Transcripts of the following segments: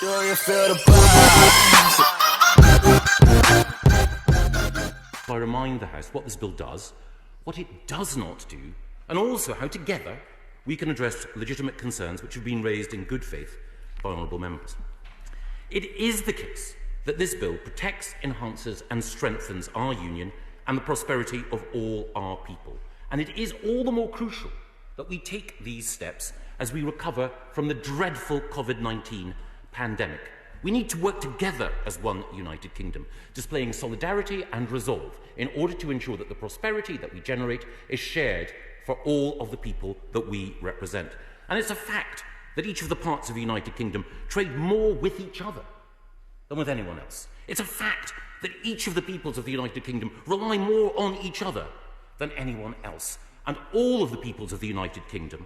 Do you feel the buzz? I remind the House what this bill does, what it does not do, and also how together we can address legitimate concerns which have been raised in good faith by honourable members. It is the case that this bill protects, enhances and strengthens our union and the prosperity of all our people. And it is all the more crucial that we take these steps as we recover from the dreadful COVID-19 pandemic. We need to work together as one United Kingdom, displaying solidarity and resolve in order to ensure that the prosperity that we generate is shared for all of the people that we represent. And it's a fact that each of the parts of the United Kingdom trade more with each other than with anyone else. It's a fact that each of the peoples of the United Kingdom rely more on each other than anyone else. And all of the peoples of the United Kingdom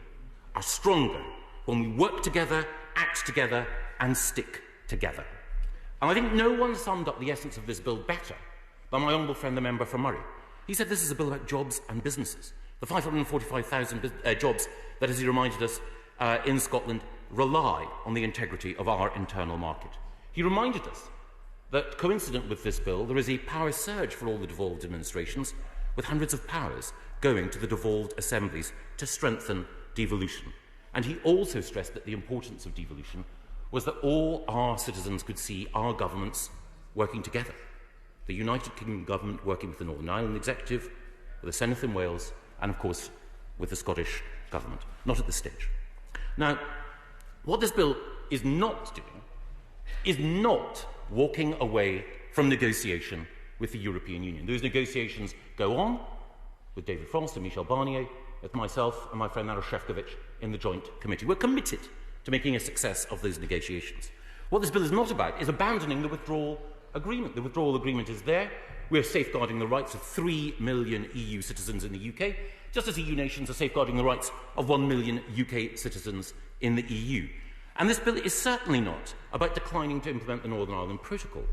are stronger when we work together, act together, and stick together. And I think no one summed up the essence of this bill better than my honourable friend, the member for Murray. He said this is a bill about jobs and businesses. The 545,000 jobs that, as he reminded us, in Scotland rely on the integrity of our internal market. He reminded us that, coincident with this bill, there is a power surge for all the devolved administrations, with hundreds of powers going to the devolved assemblies to strengthen devolution. And he also stressed that the importance of devolution was that all our citizens could see our governments working together. The United Kingdom government working with the Northern Ireland Executive, with the Senate in Wales, and of course with the Scottish government. Not at this stage. Now, what this bill is not doing is not walking away from negotiation with the European Union. Those negotiations go on with David Frost and Michel Barnier, with myself and my friend Maroš Šefčovič in the Joint Committee. We're committed to making a success of those negotiations. What this bill is not about is abandoning the withdrawal agreement. The withdrawal agreement is there. We're safeguarding the rights of 3 million EU citizens in the UK, just as EU nations are safeguarding the rights of 1 million UK citizens in the EU. And this bill is certainly not about declining to implement the Northern Ireland Protocol.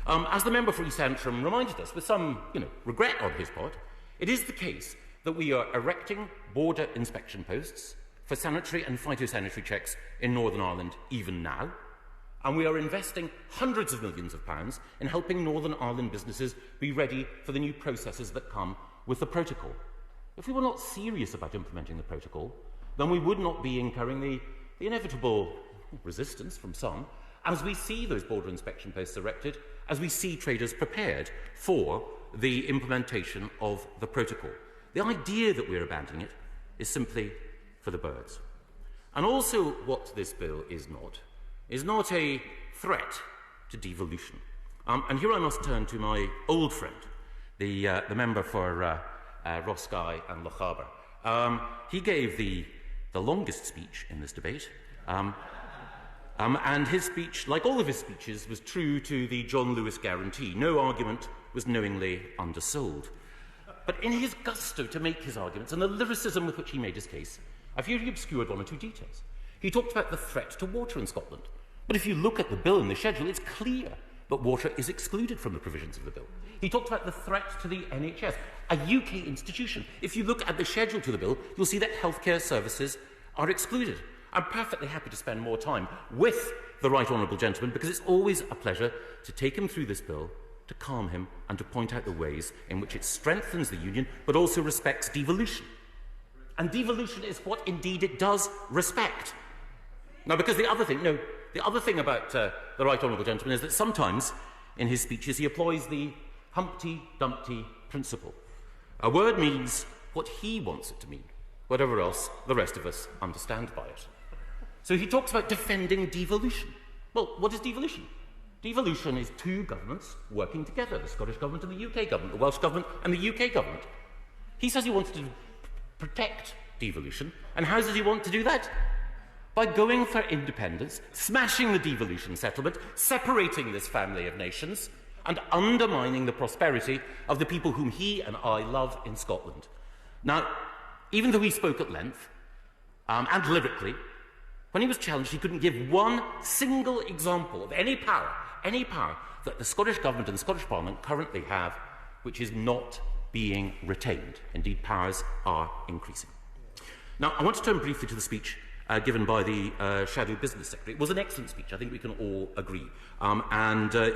As the member for East Antrim reminded us, with some regret on his part, it is the case that we are erecting border inspection posts for sanitary and phytosanitary checks in Northern Ireland even now, and we are investing hundreds of millions of pounds in helping Northern Ireland businesses be ready for the new processes that come with the protocol. If we were not serious about implementing the protocol, then we would not be incurring the inevitable resistance from some as we see those border inspection posts erected, as we see traders prepared for the implementation of the protocol. The idea that we're abandoning it is simply for the birds. And also what this bill is not a threat to devolution. And here I must turn to my old friend, the member for Roscoe and Loch Harbour. He gave the longest speech in this debate, and his speech, like all of his speeches, was true to the John Lewis guarantee. No argument was knowingly undersold. But in his gusto to make his arguments and the lyricism with which he made his case, I fear he obscured one or two details. He talked about the threat to water in Scotland. But if you look at the bill and the schedule, it's clear that water is excluded from the provisions of the bill. He talked about the threat to the NHS, a UK institution. If you look at the schedule to the bill, you'll see that healthcare services are excluded. I'm perfectly happy to spend more time with the Right Honourable Gentleman because it's always a pleasure to take him through this bill, to calm him and to point out the ways in which it strengthens the union but also respects devolution. And devolution is what indeed it does respect. Now, because the other thing about the Right Honourable Gentleman is that sometimes in his speeches he employs the Humpty Dumpty principle. A word means what he wants it to mean, whatever else the rest of us understand by it. So he talks about defending devolution. Well, what is devolution? Devolution is two governments working together, the Scottish Government and the UK Government, the Welsh Government and the UK Government. He says he wants to protect devolution, and how does he want to do that? By going for independence, smashing the devolution settlement, separating this family of nations, and undermining the prosperity of the people whom he and I love in Scotland. Now, even though he spoke at length, and lyrically, when he was challenged, he couldn't give one single example of any power that the Scottish Government and the Scottish Parliament currently have which is not being retained. Indeed, powers are increasing. Now, I want to turn briefly to the speech given by the Shadow Business Secretary. It was an excellent speech, I think we can all agree.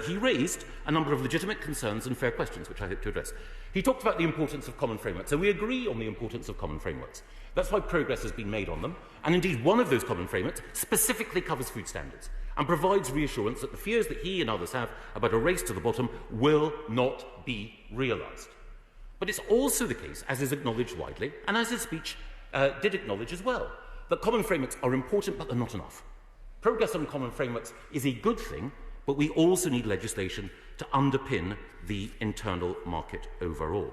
He raised a number of legitimate concerns and fair questions, which I hope to address. He talked about the importance of common frameworks, and we agree on the importance of common frameworks. That's why progress has been made on them, and indeed one of those common frameworks specifically covers food standards and provides reassurance that the fears that he and others have about a race to the bottom will not be realised. But it's also the case, as is acknowledged widely, and as his speech did acknowledge as well, that common frameworks are important, but they're not enough. Progress on common frameworks is a good thing, but we also need legislation to underpin the internal market overall.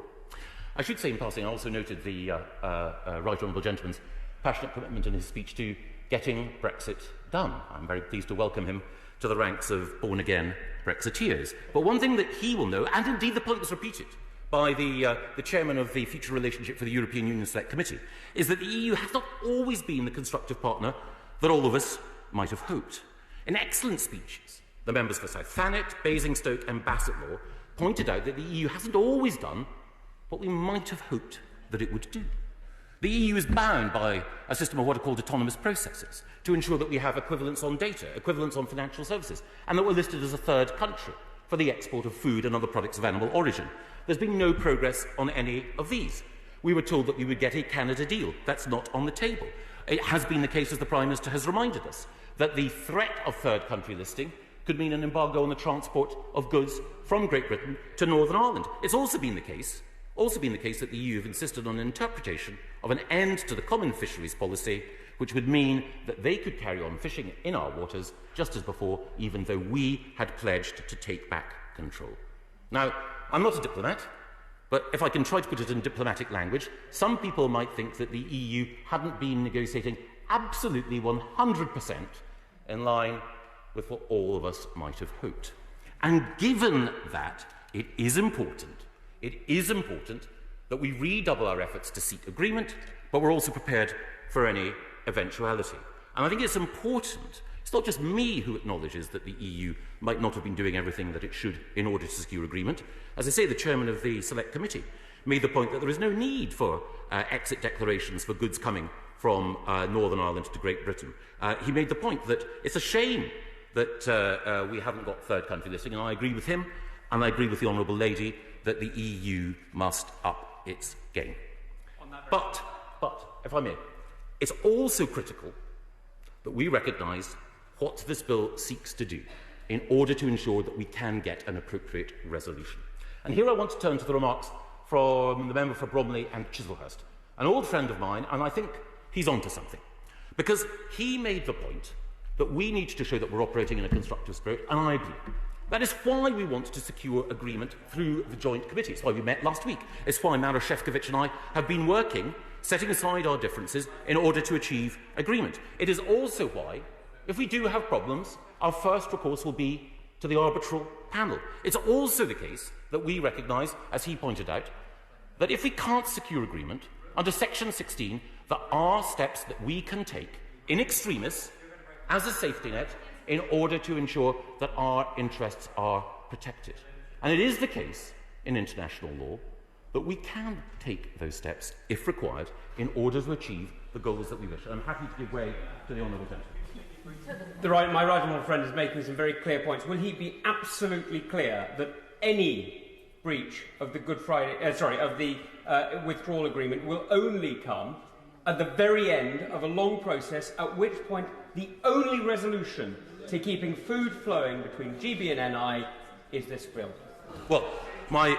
I should say in passing, I also noted the Right Honourable Gentleman's passionate commitment in his speech to getting Brexit done. I'm very pleased to welcome him to the ranks of born-again Brexiteers. But one thing that he will know, and indeed the point was repeated by the chairman of the Future Relationship for the European Union Select Committee, is that the EU has not always been the constructive partner that all of us might have hoped. In excellent speeches, the members for South Thanet, Basingstoke and Bassetlaw pointed out that the EU hasn't always done what we might have hoped that it would do. The EU is bound by a system of what are called autonomous processes to ensure that we have equivalence on data, equivalence on financial services, and that we're listed as a third country for the export of food and other products of animal origin. There's been no progress on any of these. We were told that we would get a Canada deal. That's not on the table. It has been the case, as the Prime Minister has reminded us, that the threat of third country listing could mean an embargo on the transport of goods from Great Britain to Northern Ireland. It's also been the case that the EU have insisted on an interpretation of an end to the common fisheries policy, which would mean that they could carry on fishing in our waters just as before, even though we had pledged to take back control. Now, I'm not a diplomat, but if I can try to put it in diplomatic language, some people might think that the EU hadn't been negotiating absolutely 100% in line with what all of us might have hoped. And given that, it is important that we redouble our efforts to seek agreement, but we're also prepared for any eventuality. And I think it's important, it's not just me who acknowledges that the EU might not have been doing everything that it should in order to secure agreement. As I say, the chairman of the Select Committee made the point that there is no need for exit declarations for goods coming from Northern Ireland to Great Britain. He made the point that it's a shame that we haven't got third country listing, and I agree with him, and I agree with the Honourable Lady that the EU must up its game. But, if I may, it's also critical that we recognise what this bill seeks to do in order to ensure that we can get an appropriate resolution. And here I want to turn to the remarks from the member for Bromley and Chislehurst, an old friend of mine, and I think he's onto something. Because he made the point that we need to show that we're operating in a constructive spirit, and I agree. That is why we want to secure agreement through the joint committee. It's why we met last week. It's why Maros Šefčovič and I have been working, setting aside our differences, in order to achieve agreement. It is also why, if we do have problems, our first recourse will be to the arbitral panel. It's also the case that we recognise, as he pointed out, that if we can't secure agreement, under Section 16, there are steps that we can take in extremis as a safety net in order to ensure that our interests are protected. And it is the case in international law that we can take those steps, if required, in order to achieve the goals that we wish. And I'm happy to give way to the Honourable Gentleman. My right honourable friend is making some very clear points. Will he be absolutely clear that any breach of the withdrawal agreement will only come at the very end of a long process, at which point the only resolution to keeping food flowing between GB and NI is this bill? Well, my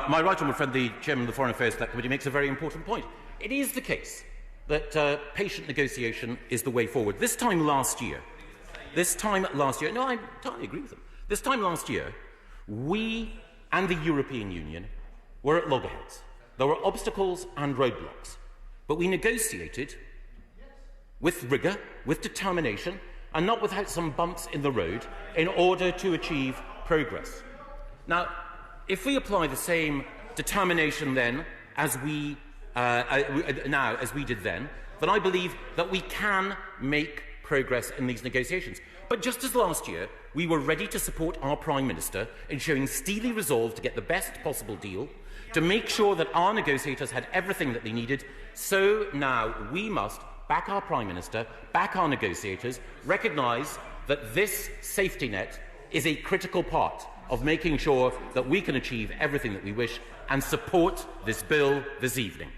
right honourable friend, the chairman of the Foreign Affairs Select Committee, makes a very important point. It is the case that patient negotiation is the way forward. This time last year, no, I entirely agree with them. This time last year, we and the European Union were at loggerheads. There were obstacles and roadblocks, but we negotiated with rigour, with determination, and not without some bumps in the road, in order to achieve progress. Now, if we apply the same determination then as we did then I believe that we can make progress in these negotiations. But just as last year, we were ready to support our Prime Minister in showing steely resolve to get the best possible deal, to make sure that our negotiators had everything that they needed, so now we must back our Prime Minister, back our negotiators, recognise that this safety net is a critical part of making sure that we can achieve everything that we wish, and support this bill this evening.